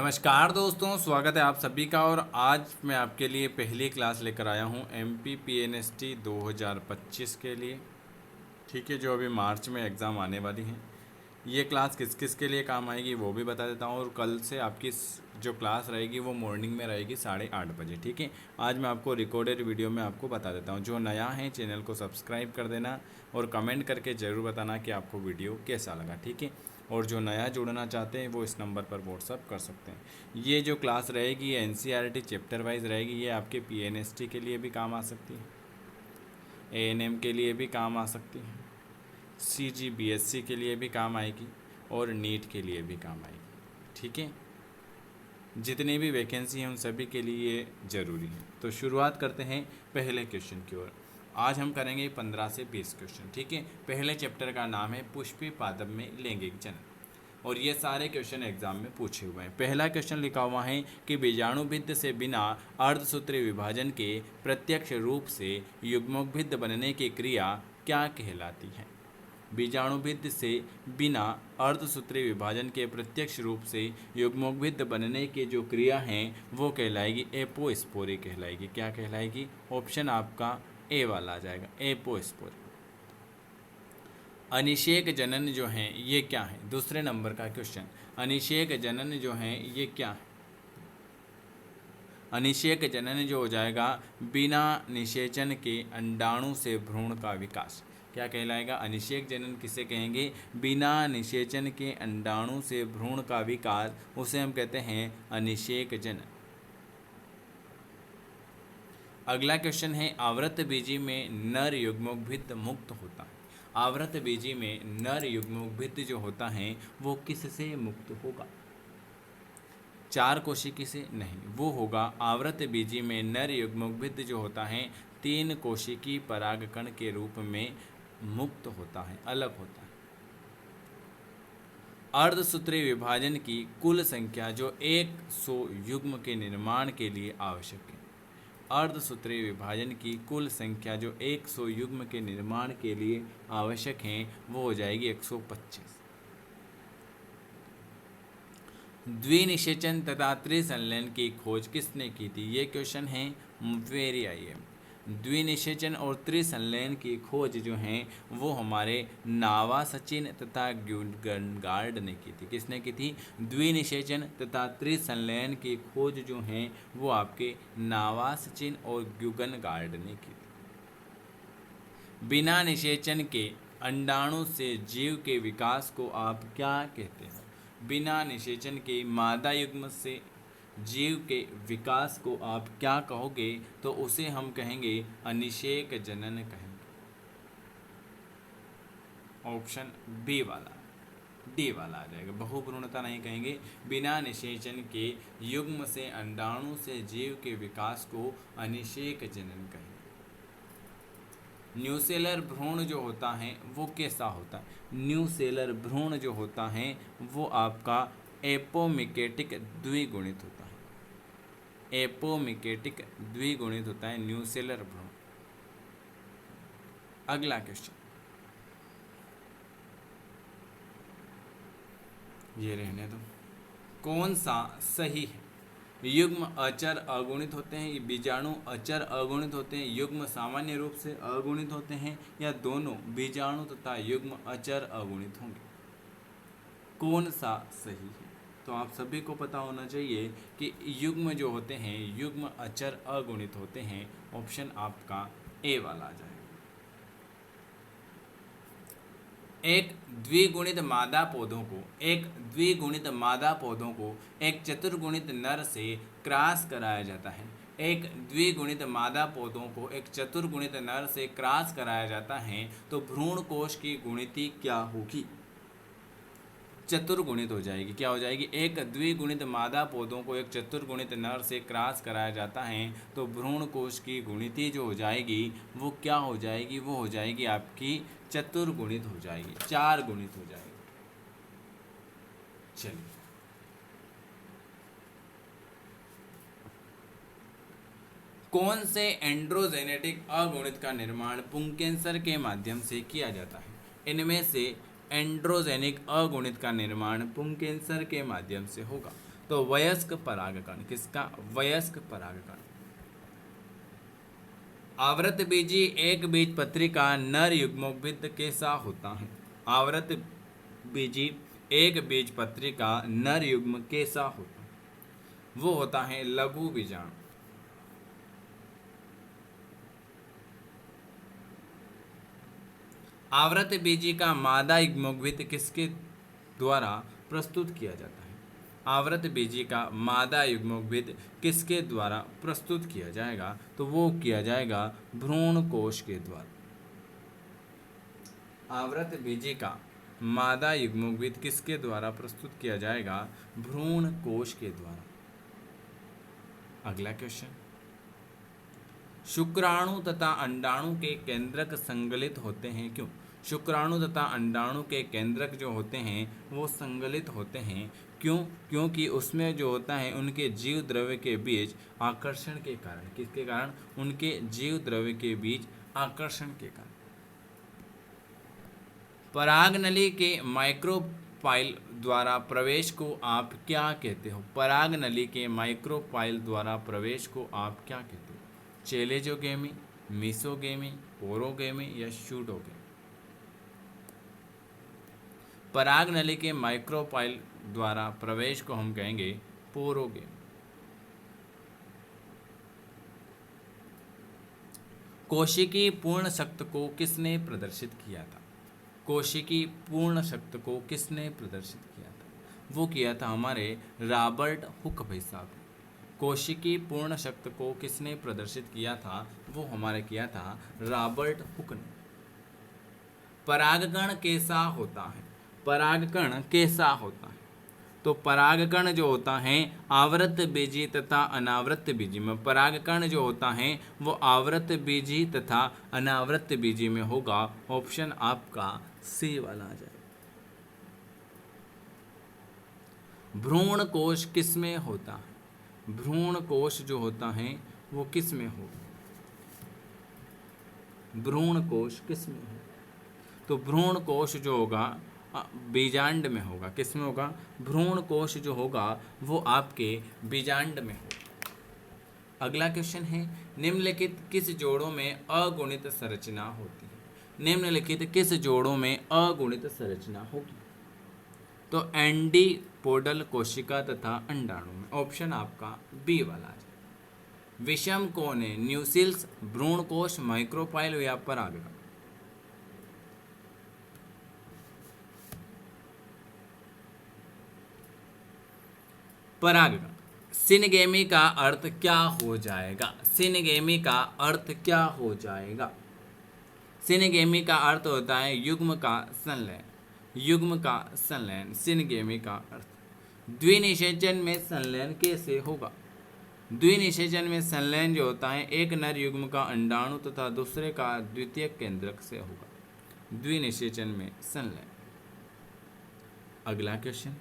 नमस्कार दोस्तों, स्वागत है आप सभी का। और आज मैं आपके लिए पहली क्लास लेकर आया हूं MPPNST 2025 के लिए। ठीक है, जो अभी मार्च में एग्ज़ाम आने वाली है। ये क्लास किस किस के लिए काम आएगी वो भी बता देता हूं। और कल से आपकी जो क्लास रहेगी वो मॉर्निंग में रहेगी 8:30 बजे। ठीक है, आज मैं आपको रिकॉर्डेड वीडियो में आपको बता देता हूं। जो नया है चैनल को सब्सक्राइब कर देना और कमेंट करके ज़रूर बताना कि आपको वीडियो कैसा लगा। ठीक है, और जो नया जुड़ना चाहते हैं वो इस नंबर पर व्हाट्सअप कर सकते हैं। ये जो क्लास रहेगी ये NCERT चैप्टर वाइज रहेगी। ये आपके PNST के लिए भी काम आ सकती है, ANM के लिए भी काम आ सकती है, CGBSC के लिए भी काम आएगी और नीट के लिए भी काम आएगी। ठीक है, जितनी भी वैकेंसी हैं उन सभी के लिए ज़रूरी है। तो शुरुआत करते हैं पहले क्वेश्चन की ओर। आज हम करेंगे 15 से 20 क्वेश्चन। ठीक है, पहले चैप्टर का नाम है पुष्पी पादप में लैंगिक जनन और ये सारे क्वेश्चन एग्जाम में पूछे हुए हैं। पहला क्वेश्चन लिखा हुआ है कि बीजाणुभित्त से बिना अर्धसूत्रीय विभाजन के प्रत्यक्ष रूप से युग्मकभित्त बनने की क्रिया क्या कहलाती है। बीजाणुभित्त से बिना अर्धसूत्रीय विभाजन के प्रत्यक्ष रूप से युग्मकभित्त बनने की जो क्रिया है वो कहलाएगी एपोस्पोरी कहलाएगी। क्या कहलाएगी? ऑप्शन आपका ए वाला आ जाएगा, एपोस्पोरी। अनिषेक जनन जो है ये क्या है? दूसरे नंबर का क्वेश्चन, अनिषेक जनन जो है ये क्या है? अनिषेक जनन जो हो जाएगा बिना निषेचन के अंडाणु से भ्रूण का विकास। क्या कहलाएगा? अनिषेक जनन किसे कहेंगे? बिना निषेचन के अंडाणु से भ्रूण का विकास, उसे हम कहते हैं अनिषेक जनन। अगला क्वेश्चन है आवृत बीजी में नर युग्मकभित्त मुक्त होता है। आवृत बीजी में नर युग्मकभित्त जो होता है वो किससे मुक्त होगा? 4 कोशिकी से नहीं, वो होगा आवृत बीजी में नर युग्मकभित्त जो होता है 3 कोशिकी परागकण के रूप में मुक्त होता है, अलग होता है। अर्धसूत्रीय विभाजन की कुल संख्या जो 100 युग्म के निर्माण के लिए आवश्यक है। अर्धसूत्रीय विभाजन की कुल संख्या जो 100 युग्म के निर्माण के लिए आवश्यक है वो हो जाएगी 125। द्विनिषेचन तथा त्रिसंलयन की खोज किसने की थी? ये क्वेश्चन है वेरी IM। द्विनिषेचन और त्रिसंलयन की खोज जो है वो हमारे नावा सचिन तथा ग्यूगनगार्ड ने की थी। किसने की थी? द्विनिषेचन तथा त्रिसंलयन की खोज जो है वो आपके नावा सचिन और ग्यूगनगार्ड ने की थी। बिना निषेचन के अंडाणु से जीव के विकास को आप क्या कहते हैं? बिना निषेचन के मादा युग्म से जीव के विकास को आप क्या कहोगे? तो उसे हम कहेंगे अनिषेक जनन कहेंगे। ऑप्शन बी वाला, डी वाला आ जाएगा। बहुभ्रूणता नहीं कहेंगे, बिना निषेचन के युग्म से अंडाणु से जीव के विकास को अनिषेक जनन कहेंगे। न्यूसेलर भ्रूण जो होता है वो कैसा होता है? न्यूसेलर भ्रूण जो होता है वो आपका एपोमिकेटिक द्विगुणित होता है। एपोमिकेटिक द्विगुणित होता है न्यूसेलर भ्रूण। अगला क्वेश्चन, ये रहने दो। कौन सा सही है? युग्म अचर अगुणित होते हैं, ये बीजाणु अचर अगुणित होते हैं, युग्म सामान्य रूप से अगुणित होते हैं, या दोनों बीजाणु तथा युग्म अचर अगुणित होंगे? कौन सा सही है? तो आप सभी को पता होना चाहिए कि युग्म जो होते हैं युग्म अचर अगुणित होते हैं। ऑप्शन आपका ए वाला आ जाएगा। एक द्विगुणित मादा पौधों को एक चतुर्गुणित नर से क्रॉस कराया जाता है। एक द्विगुणित मादा पौधों को एक चतुर्गुणित नर से क्रॉस कराया जाता है तो भ्रूण कोश की गुणिति क्या होगी? चतुर्गुणित हो जाएगी। क्या हो जाएगी? एक द्विगुणित मादा पौधों को एक चतुर्गुणित नर से क्रॉस कराया जाता है तो भ्रूण कोश की गुणिति जो हो जाएगी वो क्या हो जाएगी? वो हो जाएगी आपकी चतुर्गुणित हो जाएगी, 4 गुणित हो जाएगी। चलिए, कौन से एंड्रोजेनेटिक अगुणित का निर्माण पुंकेसर के माध्यम से किया जाता है? इनमें से एंड्रोजेनिक अगुणित का निर्माण पुंकेसर के माध्यम से होगा। तो वयस्क परागकण, किसका? वयस्क परागकण। आवृतबीजी एक बीजपत्री का नर युग्मोद्भिद कैसा होता है? आवृतबीजी एक बीजपत्री का नर युग्म कैसा होता है? वो होता है लघु बीजाणु। आवृतबीजी का मादा युग्मोद्भिद किसके द्वारा प्रस्तुत किया जाता है? आवृतबीजी का मादा युग्मोद्भिद किसके द्वारा प्रस्तुत किया जाएगा? तो वो किया जाएगा भ्रूण कोश के द्वारा। आवृतबीजी का मादा युग्मोद्भिद किसके द्वारा प्रस्तुत किया जाएगा? भ्रूण कोश के द्वारा। अगला क्वेश्चन, शुक्राणु तथा अंडाणु के केंद्रक संगलित होते हैं क्यों? शुक्राणु तथा अंडाणु के केंद्रक जो होते हैं वो संगलित होते हैं क्यों? क्योंकि उसमें जो होता है उनके जीव द्रव्य के बीच आकर्षण के कारण। किसके कारण? उनके जीव द्रव्य के बीच आकर्षण के कारण। परागनली के माइक्रोपाइल द्वारा प्रवेश को आप क्या कहते हो? परागनली के माइक्रोपाइल द्वारा प्रवेश को आप क्या कहते हो? चेलेजोगेमी, मीसोगेमी, पोरोगेमी या शूडोगेमी? परागनली के माइक्रोपाइल द्वारा प्रवेश को हम कहेंगे पोरोगेमी। कोशिकी पूर्ण शक्ति को किसने प्रदर्शित किया था? कोशिकी पूर्ण शक्ति को किसने प्रदर्शित किया था? वो किया था हमारे रॉबर्ट हुक भाई साहब। कोशिकी पूर्ण शक्ति को किसने प्रदर्शित किया था? वो हमारे किया था रॉबर्ट हुक ने। परागकण कैसा होता है? परागकण कैसा होता है? तो परागकण जो होता है आवृत बीजी तथा अनावृत बीजी में, परागकण जो होता है वो आवृत बीजी तथा अनावृत बीजी में होगा। ऑप्शन आपका सी वाला आ जाएगा। भ्रूण कोश किस में होता है? भ्रूण कोश जो होता है वो किस में होगा? भ्रूण कोश किस में होगा? तो भ्रूण कोश जो होगा बीजांड में होगा। किस में होगा? भ्रूण कोश जो होगा वो आपके बीजांड में होगा। अगला क्वेश्चन है, निम्नलिखित किस जोड़ों में अगुणित संरचना होती है? निम्नलिखित किस जोड़ों में अगुणित संरचना होगी? तो एंडीपोडल कोशिका तथा अंडाणु में। ऑप्शन आपका बी वाला है। विषम कौन है? न्यूसिल्स, भ्रूण कोश, माइक्रोपाइल या परागकण? परागकण। सिनगेमी का अर्थ क्या हो जाएगा? सिनगेमी का अर्थ क्या हो जाएगा? सिनगेमी का अर्थ होता है युग्म का संलयन। युग्म का संलयन सिनगेमी का अर्थ। द्विनिषेचन में संलयन कैसे होगा? द्विनिषेचन में संलयन जो होता है एक नर युग्म का अंडाणु तथा दूसरे का द्वितीयक केंद्रक से होगा। द्विनिषेचन में संलयन। अगला क्वेश्चन,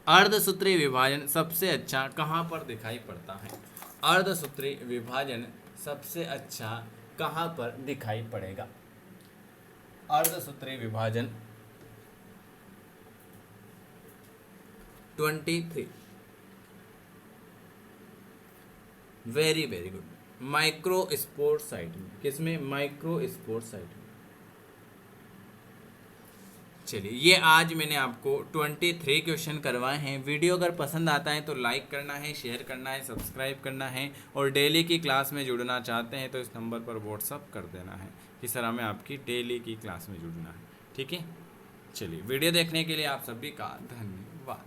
अर्धसूत्री विभाजन सबसे अच्छा कहाँ पर दिखाई पड़ता है? अर्धसूत्री विभाजन सबसे अच्छा कहाँ पर दिखाई पड़ेगा? अर्धसूत्री विभाजन 23। Very very good. माइक्रोस्पोरसाइट में। किसमें? माइक्रोस्पोरसाइट में। चलिए, ये आज मैंने आपको 23 क्वेश्चन करवाए हैं। वीडियो अगर पसंद आता है तो लाइक करना है, शेयर करना है, सब्सक्राइब करना है और डेली की क्लास में जुड़ना चाहते हैं तो इस नंबर पर व्हाट्सअप कर देना है कि सर हमें आपकी डेली की क्लास में जुड़ना है। ठीक है, चलिए, वीडियो देखने के लिए आप सभी का धन्यवाद।